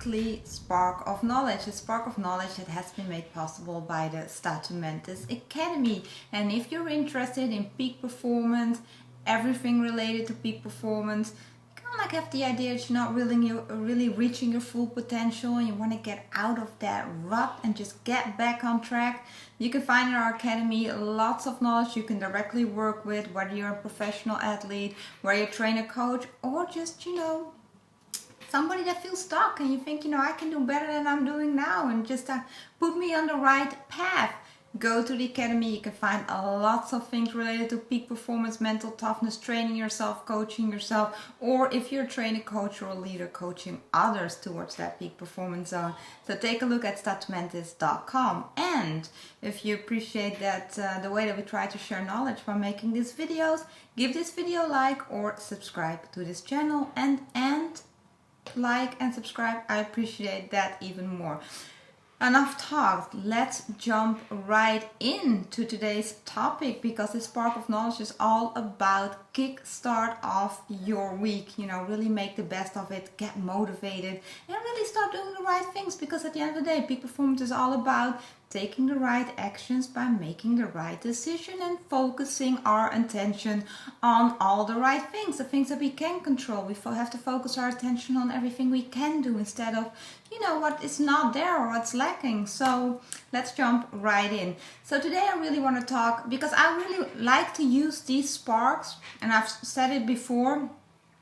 weekly spark of knowledge, a spark of knowledge that has been made possible by the StatuMentis Academy. And if you're interested in peak performance, everything related to peak performance, like have the idea that you're not really reaching your full potential and you want to get out of that rut and just get back on track, you can find in our academy lots of knowledge you can directly work with, whether you're a professional athlete, whether you're a trainer, coach, or just, somebody that feels stuck and you think, I can do better than I'm doing now and just put me on the right path. Go to the academy. You can find lots of things related to peak performance, mental toughness, training yourself, coaching yourself, or if you're a trainer, coach, or a leader, coaching others towards that peak performance zone. So take a look at StatuMentis.com. And if you appreciate that the way that we try to share knowledge by making these videos, give this video a like or subscribe to this channel, and like and subscribe. I appreciate that even more. Enough talk, let's jump right into today's topic, because this spark of knowledge is all about kickstart off your week. Really make the best of it, get motivated, and really start doing the right things, because at the end of the day, peak performance is all about taking the right actions by making the right decision and focusing our attention on all the right things, the things that we can control. We have to focus our attention on everything we can do instead of, what is not there or what's lacking. So let's jump right in. So today I really want to talk, because I really like to use these sparks, and I've said it before,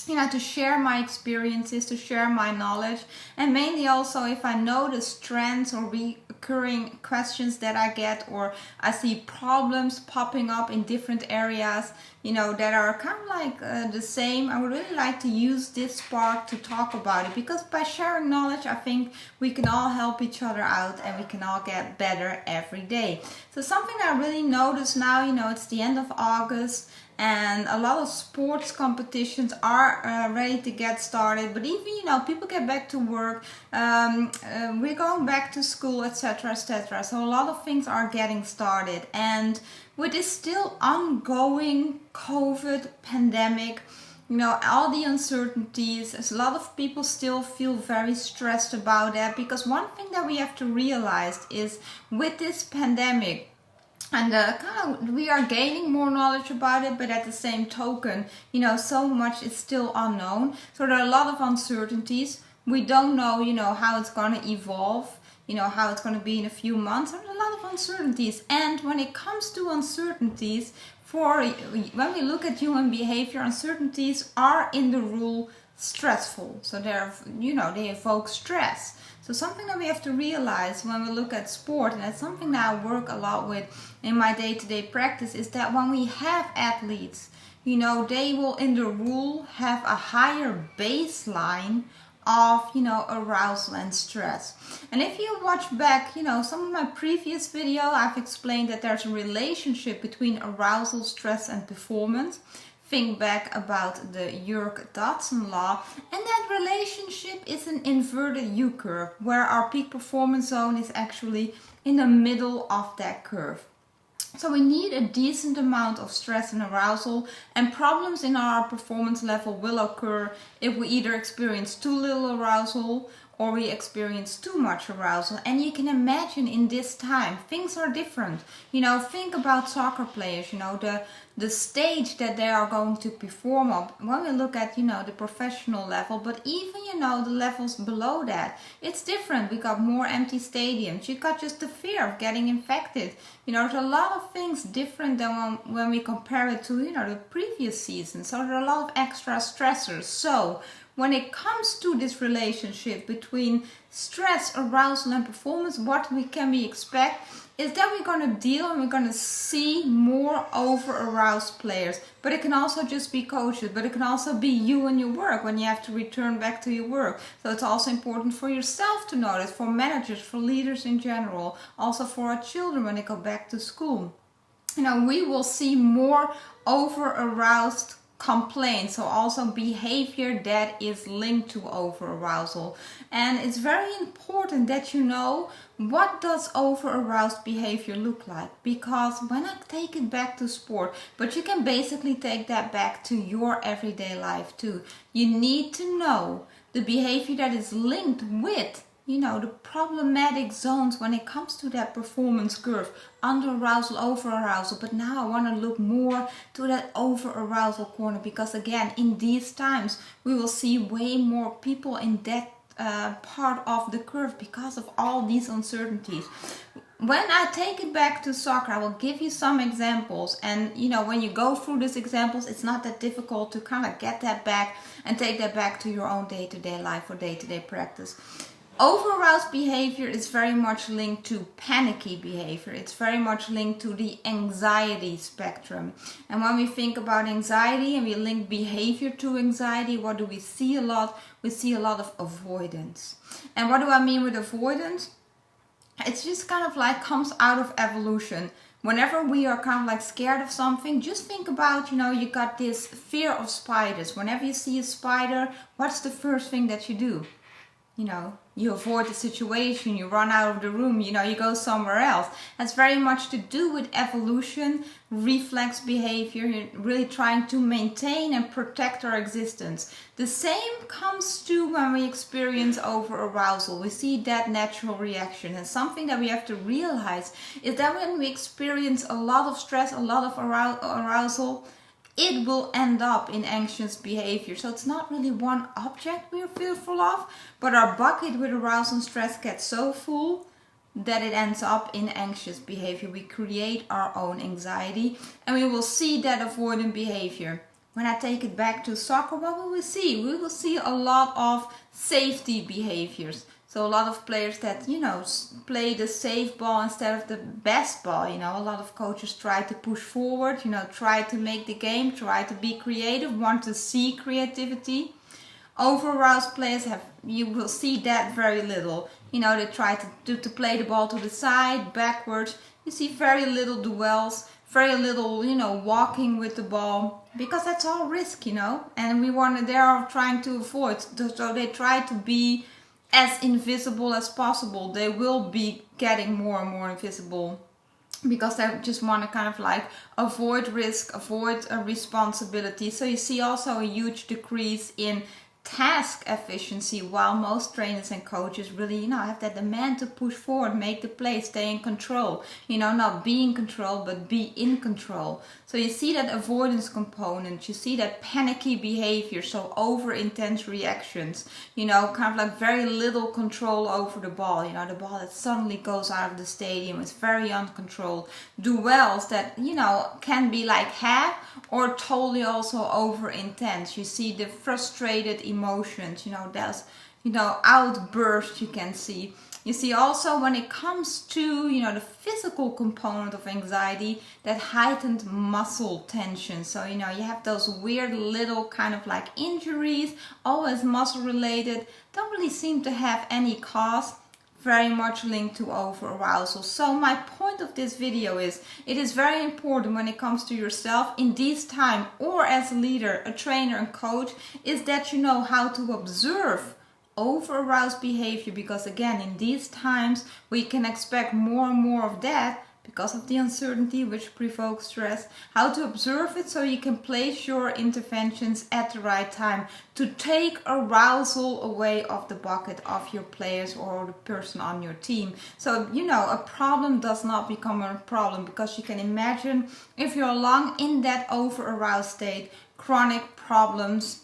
to share my experiences, to share my knowledge, and mainly also if I notice trends or recurring questions that I get, or I see problems popping up in different areas, that are kind of like the same. I would really like to use this spark to talk about it, because by sharing knowledge, I think we can all help each other out and we can all get better every day. So something I really notice now, it's the end of August, and a lot of sports competitions are ready to get started, but even people get back to work, we're going back to school, etc., etc. So a lot of things are getting started, and with this still ongoing COVID pandemic, all the uncertainties, a lot of people still feel very stressed about that, because one thing that we have to realize is with this pandemic, and we are gaining more knowledge about it, but at the same token, so much is still unknown. So there are a lot of uncertainties. We don't know, how it's going to evolve, how it's going to be in a few months. There's a lot of uncertainties. And when it comes to uncertainties, when we look at human behavior, uncertainties are in the rule stressful. So they evoke stress. So something that we have to realize when we look at sport, and that's something that I work a lot with in my day-to-day practice, is that when we have athletes, they will in the rule have a higher baseline of, arousal and stress. And if you watch back, some of my previous video, I've explained that there's a relationship between arousal, stress, and performance. Think back about the Dodson law, and that relationship is an inverted U-curve, where our peak performance zone is actually in the middle of that curve. So we need a decent amount of stress and arousal, and problems in our performance level will occur if we either experience too little arousal or we experience too much arousal. And you can imagine in this time, things are different. Think about soccer players, the stage that they are going to perform on. When we look at, the professional level, but even, the levels below that, it's different. We got more empty stadiums. You got just the fear of getting infected. There's a lot of things different than when we compare it to, the previous season. So there are a lot of extra stressors. So when it comes to this relationship between stress, arousal, and performance, what can we expect is that we're going to deal and we're going to see more over-aroused players. But it can also just be coaches, but it can also be you and your work when you have to return back to your work. So it's also important for yourself to notice, for managers, for leaders in general, also for our children when they go back to school. We will see more over-aroused complaints, so also behavior that is linked to over-arousal. And it's very important that you know, what does over-aroused behavior look like? Because when I take it back to sport, but you can basically take that back to your everyday life too. You need to know the behavior that is linked with, you know, the problematic zones when it comes to that performance curve, under arousal, over arousal. But now I want to look more to that over arousal corner, because again, in these times we will see way more people in that part of the curve because of all these uncertainties. When I take it back to soccer, I will give you some examples, and you know, when you go through these examples, it's not that difficult to kind of get that back and take that back to your own day-to-day life or day-to-day practice. Over-aroused behavior is very much linked to panicky behavior. It's very much linked to the anxiety spectrum. And when we think about anxiety and we link behavior to anxiety, what do we see a lot? We see a lot of avoidance. And what do I mean with avoidance? It's just kind of like comes out of evolution. Whenever we are kind of like scared of something, just think about, you know, you got this fear of spiders. Whenever you see a spider, what's the first thing that you do? You know, you avoid the situation, you run out of the room, you know, you go somewhere else. That's very much to do with evolution, reflex behavior, you're really trying to maintain and protect our existence. The same comes to when we experience over-arousal. We see that natural reaction. And something that we have to realize is that when we experience a lot of stress, a lot of arousal, it will end up in anxious behavior. So it's not really one object we're fearful of, but our bucket with arousal and stress gets so full that it ends up in anxious behavior. We create our own anxiety, and we will see that avoidant behavior. When I take it back to soccer, what will we see? We will see a lot of safety behaviors. So a lot of players that, you know, play the safe ball instead of the best ball. You know, a lot of coaches try to push forward, you know, try to make the game, try to be creative, want to see creativity. Over-aroused players you will see that very little. You know, they try to play the ball to the side, backwards. You see very little duels, very little, you know, walking with the ball, because that's all risk, you know, and they are trying to avoid. So they try to be as invisible as possible. They will be getting more and more invisible because they just want to kind of like avoid risk, avoid a responsibility. So you see also a huge decrease in task efficiency, while most trainers and coaches really, you know, have that demand to push forward, make the play, stay in control, you know, not be in control but be in control. So you see that avoidance component, you see that panicky behavior, so over intense reactions, you know, kind of like very little control over the ball, you know, the ball that suddenly goes out of the stadium is very uncontrolled. Duels that, you know, can be like half or totally also over intense. You see the frustrated emotions, you know, there's, you know, outbursts you can see. You see also when it comes to, you know, the physical component of anxiety, that heightened muscle tension. So, you know, you have those weird little kind of like injuries, always muscle related, don't really seem to have any cause, very much linked to over-arousal. So my point of this video is, it is very important when it comes to yourself in this time, or as a leader, a trainer and coach, is that you know how to observe over-aroused behavior, because again, in these times we can expect more and more of that because of the uncertainty which provokes stress. How to observe it so you can place your interventions at the right time to take arousal away of the bucket of your players or the person on your team. So, you know, a problem does not become a problem, because you can imagine if you're long in that over-aroused state, chronic problems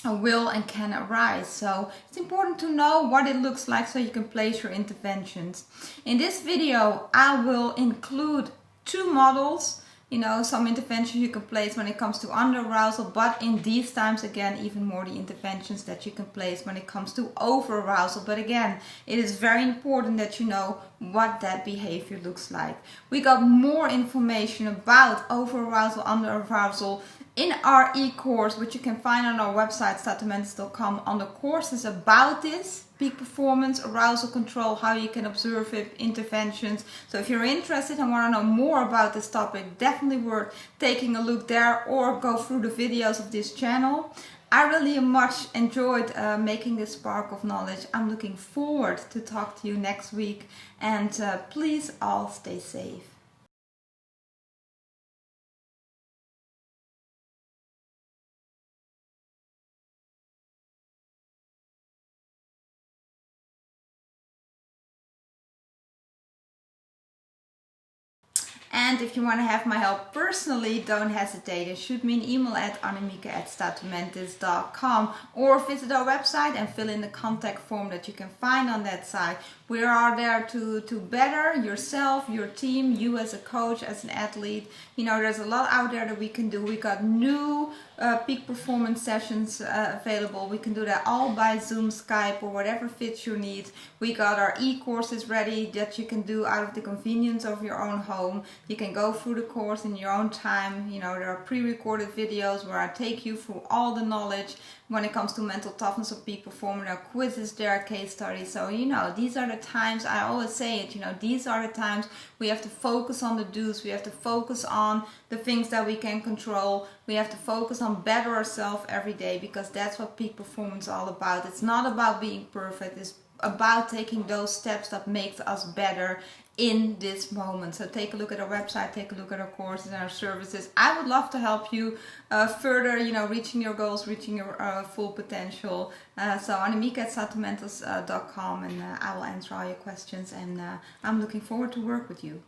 will and can arise. So it's important to know what it looks like so you can place your interventions. In this video, I will include 2 models, you know, some interventions you can place when it comes to under arousal, but in these times, again, even more the interventions that you can place when it comes to over arousal. But again, it is very important that you know what that behavior looks like. We got more information about over arousal, under arousal In our e-course, which you can find on our website, StatuMentis.com, on the courses about this, peak performance, arousal control, how you can observe it, interventions. So if you're interested and want to know more about this topic, definitely worth taking a look there or go through the videos of this channel. I really much enjoyed making this spark of knowledge. I'm looking forward to talk to you next week, and please all stay safe. And if you want to have my help personally, don't hesitate and shoot me an email at annemieke@statumentis.com or visit our website and fill in the contact form that you can find on that site. We are there to better yourself, your team, you as a coach, as an athlete. You know, there's a lot out there that we can do. We got new peak performance sessions available. We can do that all by Zoom, Skype, or whatever fits your needs. We got our e-courses ready that you can do out of the convenience of your own home. You can go through the course in your own time. You know, there are pre-recorded videos where I take you through all the knowledge when it comes to mental toughness of peak performance. There are quizzes, there are case studies. So, you know, these are the times, I always say it, you know, these are the times we have to focus on the do's. We have to focus on the things that we can control. We have to focus on better ourselves every day, because that's what peak performance is all about. It's not about being perfect. It's about taking those steps that makes us better in this moment. So take a look at our website, take a look at our courses and our services. I would love to help you further, you know, reaching your goals, reaching your full potential. So annemieke@statumentis.com, and I will answer all your questions, and I'm looking forward to work with you.